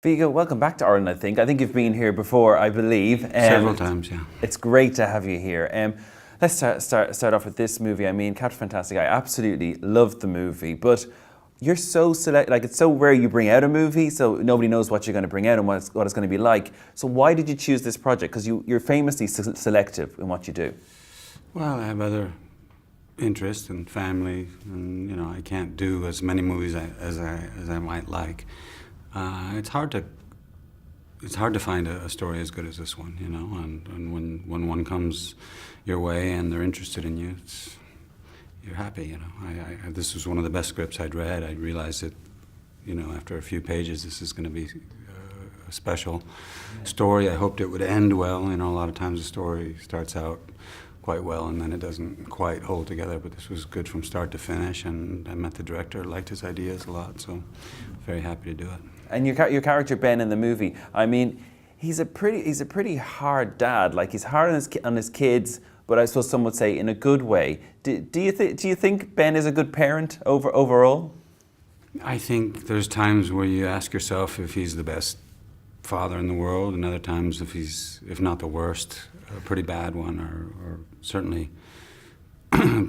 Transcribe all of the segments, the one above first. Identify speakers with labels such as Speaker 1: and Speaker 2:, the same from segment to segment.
Speaker 1: Viggo, welcome back to Ireland, I think. I think you've been here before, I believe.
Speaker 2: Several times, yeah.
Speaker 1: It's great to have you here. Let's start off with this movie. I mean, Captain Fantastic, I absolutely loved the movie, but you're so it's so rare you bring out a movie, so nobody knows what you're going to bring out and what it's going to be like. So why did you choose this project? Because you're famously selective in what you do.
Speaker 2: Well, I have other interests and family, and I can't do as many movies as I might like. It's hard to find a story as good as this one, and when one comes your way and they're interested in you, you're happy, This was one of the best scripts I'd read. I realized that, after a few pages, this is going to be a special story. I hoped it would end well. A lot of times the story starts out quite well and then it doesn't quite hold together, but this was good from start to finish, and I met the director, liked his ideas a lot, so very happy to do it.
Speaker 1: And your character Ben in the movie, I mean, he's a pretty hard dad. Like, he's hard on his kids, but I suppose some would say in a good way. Do you think Ben is a good parent overall?
Speaker 2: I think there's times where you ask yourself if he's the best father in the world, and other times if not the worst, a pretty bad one, or certainly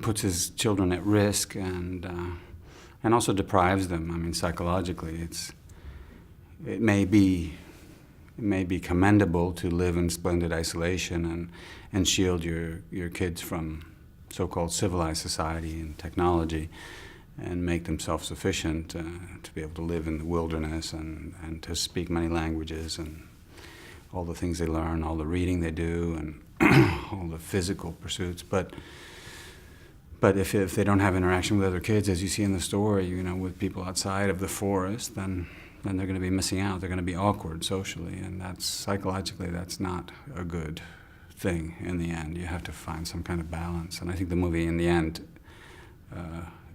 Speaker 2: puts his children at risk and also deprives them. I mean, psychologically, it may be commendable to live in splendid isolation and shield your kids from so-called civilized society and technology, and make them self-sufficient to be able to live in the wilderness and to speak many languages and all the things they learn, all the reading they do, and all the physical pursuits. But if they don't have interaction with other kids, as you see in the story, with people outside of the forest, then they're going to be missing out. They're going to be awkward socially, and psychologically that's not a good thing in the end. You have to find some kind of balance, and I think the movie in the end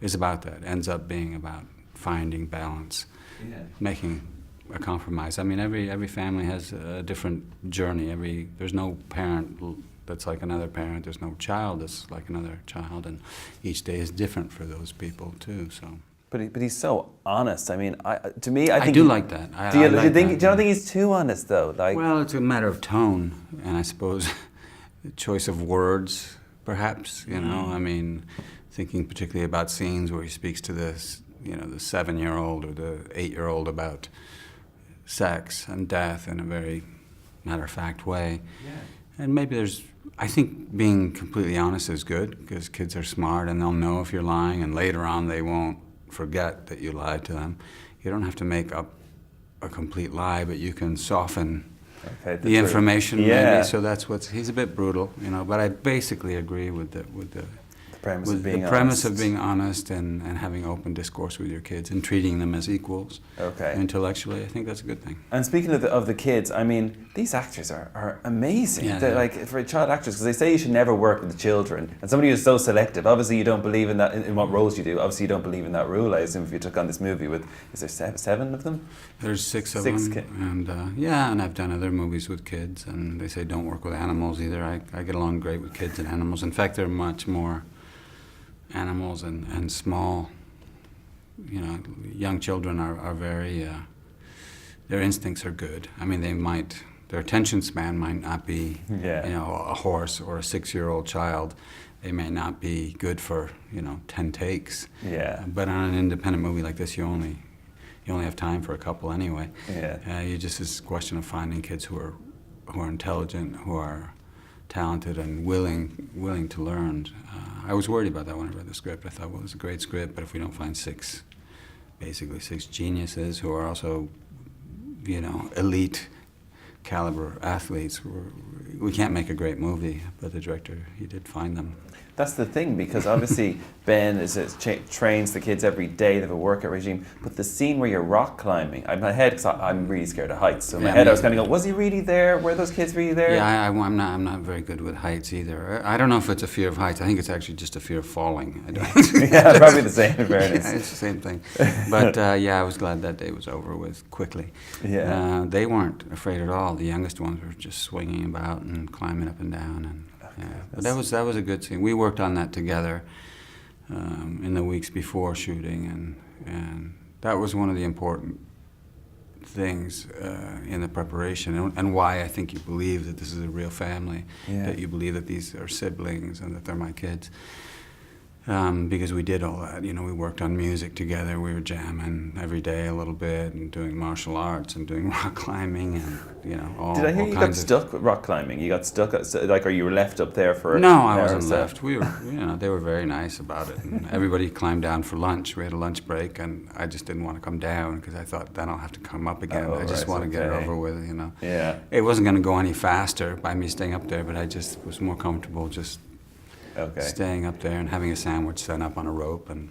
Speaker 2: is about that. Ends up being about finding balance, making a compromise. I mean, every family has a different journey. There's no parent that's like another parent. There's no child that's like another child, and each day is different for those people too. So.
Speaker 1: But he's so honest. I mean, I think
Speaker 2: I do like that.
Speaker 1: Do you don't think he's too honest though?
Speaker 2: Well, it's a matter of tone, and I suppose the choice of words, perhaps. I mean, thinking particularly about scenes where he speaks to the 7-year-old or the 8-year-old about sex and death in a very matter-of-fact way. Yeah. And maybe I think being completely honest is good, because kids are smart and they'll know if you're lying, and later on they won't forget that you lied to them. You don't have to make up a complete lie, but you can soften the information, maybe. So he's a bit brutal, but I basically agree with the premise of being honest and having open discourse with your kids and treating them as equals. Okay. Intellectually, I think that's a good thing.
Speaker 1: And speaking of the kids, I mean, these actors are amazing.
Speaker 2: Yeah,
Speaker 1: They're like, for child actors, because they say you should never work with the children. And somebody who's so selective, obviously you don't believe in that, in what roles you do. Obviously you don't believe in that rule. I assume if you took on this movie with, is there seven of them?
Speaker 2: There's six of them. And and I've done other movies with kids, and they say don't work with animals either. I get along great with kids and animals. In fact, they're much more animals and small, young children are very, their instincts are good. I mean, their attention span might not be, a horse or a 6-year-old child. They may not be good for, 10 takes. Yeah. But on an independent movie like this, you only have time for a couple anyway. Yeah. It's a question of finding kids who are intelligent, who are talented and willing to learn. I was worried about that when I read the script. I thought, well, it's a great script, but if we don't find six geniuses who are also, elite caliber athletes, we can't make a great movie. But the director, he did find them.
Speaker 1: That's the thing, because obviously Ben trains the kids every day. They have a workout regime. But the scene where you're rock climbing, in my head, because I'm really scared of heights. So in my head, I was kind of going, was he really there? Were those kids really there?
Speaker 2: Yeah, I'm not very good with heights either. I don't know if it's a fear of heights. I think it's actually just a fear of falling.
Speaker 1: Yeah, probably the same in fairness.
Speaker 2: Yeah, it's the same thing. But I was glad that day was over with quickly. Yeah. They weren't afraid at all. The youngest ones were just swinging about and climbing up and down. And but that was a good scene. We worked on that together in the weeks before shooting, and that was one of the important things in the preparation, and why I think you believe that this is a real family, that you believe that these are siblings and that they're my kids. Because we did all that, we worked on music together, we were jamming every day a little bit and doing martial arts and doing rock climbing and, all
Speaker 1: Did I hear
Speaker 2: all
Speaker 1: you got
Speaker 2: kinds of...
Speaker 1: stuck with rock climbing? You got stuck, or you were left up there for
Speaker 2: No,
Speaker 1: an
Speaker 2: I
Speaker 1: hour or
Speaker 2: wasn't
Speaker 1: so?
Speaker 2: left. We were, they were very nice about it. And everybody climbed down for lunch. We had a lunch break, and I just didn't want to come down because I thought then I'll have to come up again.
Speaker 1: Oh,
Speaker 2: I just
Speaker 1: right,
Speaker 2: want to get it
Speaker 1: okay.
Speaker 2: over with,
Speaker 1: Yeah.
Speaker 2: It wasn't going to go any faster by me staying up there, but I just was more comfortable just staying up there and having a sandwich set up on a rope. And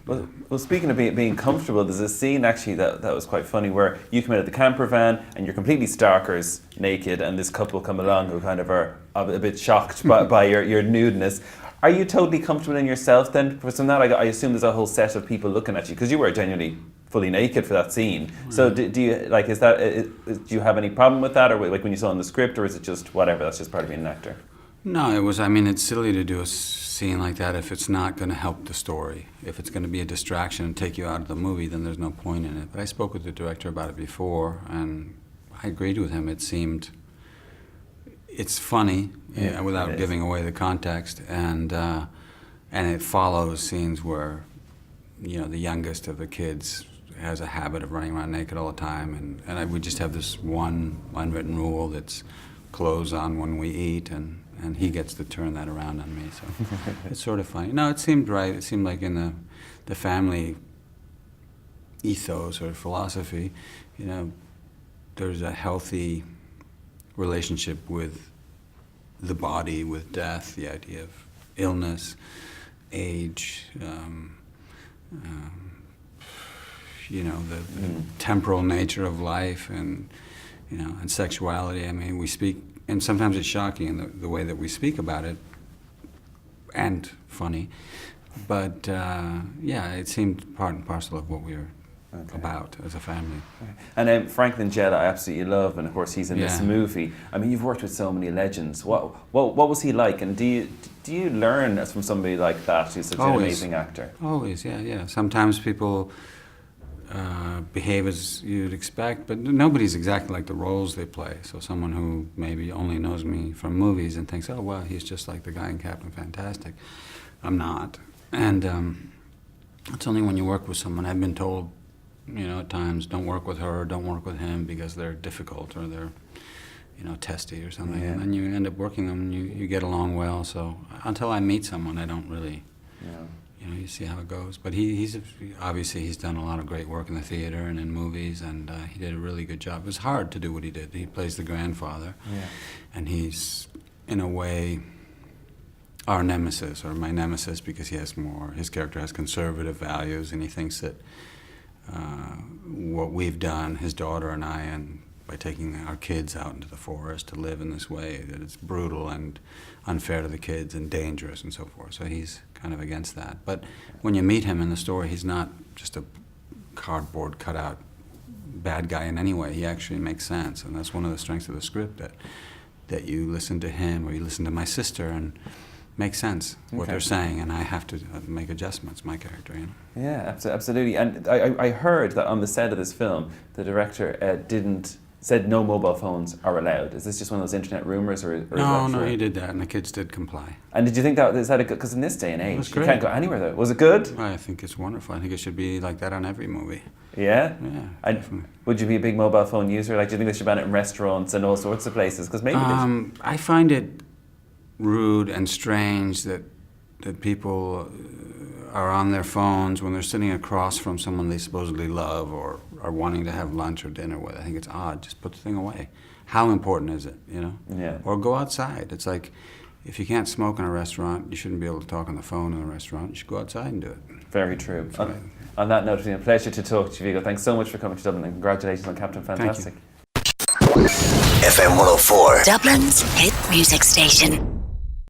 Speaker 1: Well, speaking of being comfortable, there's a scene actually that was quite funny where you come in at the camper van and you're completely starkers, naked, and this couple come along who kind of are a bit shocked by your nudeness. Are you totally comfortable in yourself then? Because from that, I assume there's a whole set of people looking at you, because you were genuinely fully naked for that scene. So do you do you have any problem with that, or like when you saw in the script, or is it just whatever? That's just part of being an actor.
Speaker 2: No, it's silly to do a scene like that if it's not going to help the story. If it's going to be a distraction and take you out of the movie, then there's no point in it. But I spoke with the director about it before, and I agreed with him. It's funny, without giving away the context, and it follows scenes where, the youngest of the kids has a habit of running around naked all the time, and we just have this one unwritten rule that's clothes on when we eat, and he gets to turn that around on me, so it's sort of funny. No, it seemed right. It seemed like in the family ethos or philosophy, there's a healthy relationship with the body, with death, the idea of illness, age, the temporal nature of life, and sexuality. We speak, and sometimes it's shocking in the way that we speak about it, and funny, but it seemed part and parcel of what we were about as a family.
Speaker 1: And Franklin Jetta, I absolutely love, and of course he's in this movie. You've worked with so many legends. What was he like? And do you learn from somebody like that who's such an amazing actor?
Speaker 2: Always, yeah. Sometimes people behave as you'd expect, but nobody's exactly like the roles they play. So someone who maybe only knows me from movies and thinks, oh, well, he's just like the guy in Captain Fantastic. I'm not. And it's only when you work with someone, I've been told, at times, don't work with her or don't work with him because they're difficult or they're, testy or something. And then you end up working them and you get along well. So until I meet someone, I don't really... you see how it goes. But he's obviously he's done a lot of great work in the theater and in movies, and he did a really good job. It was hard to do what he did. He plays the grandfather, and he's, in a way, our nemesis, or my nemesis, because his character has conservative values, and he thinks that what we've done, his daughter and I, and by taking our kids out into the forest to live in this way, that it's brutal and unfair to the kids and dangerous and so forth. So he's kind of against that. But when you meet him in the story, he's not just a cardboard cutout bad guy in any way. He actually makes sense, and that's one of the strengths of the script, that you listen to him or you listen to my sister and make sense what they're saying, and I have to make adjustments, my character,
Speaker 1: Yeah, absolutely. And I heard that on the set of this film, the director said no mobile phones are allowed. Is this just one of those internet rumors, or
Speaker 2: No,
Speaker 1: is that true?
Speaker 2: he did that, and the kids did comply.
Speaker 1: And did you think is that a good? Because in this day and age, you
Speaker 2: great.
Speaker 1: can't go anywhere though. Was it good?
Speaker 2: I think it's wonderful. I think it should be like that on every movie.
Speaker 1: Yeah.
Speaker 2: Yeah,
Speaker 1: And
Speaker 2: definitely.
Speaker 1: would you be a big mobile phone user? Like, do you think they should ban it in restaurants and all sorts of places? Because maybe
Speaker 2: I find it rude and strange that people are on their phones when they're sitting across from someone they supposedly love or are wanting to have lunch or dinner with. I think it's odd. Just put the thing away. How important is it,
Speaker 1: Yeah.
Speaker 2: Or go outside. It's like, if you can't smoke in a restaurant, you shouldn't be able to talk on the phone in a restaurant. You should go outside and do it.
Speaker 1: Very true.
Speaker 2: Right.
Speaker 1: On that note, it's been a pleasure to talk to you, Viggo. Thanks so much for coming to Dublin, and congratulations on Captain Fantastic.
Speaker 2: Thank you.
Speaker 3: FM 104.
Speaker 4: Dublin's hit music station.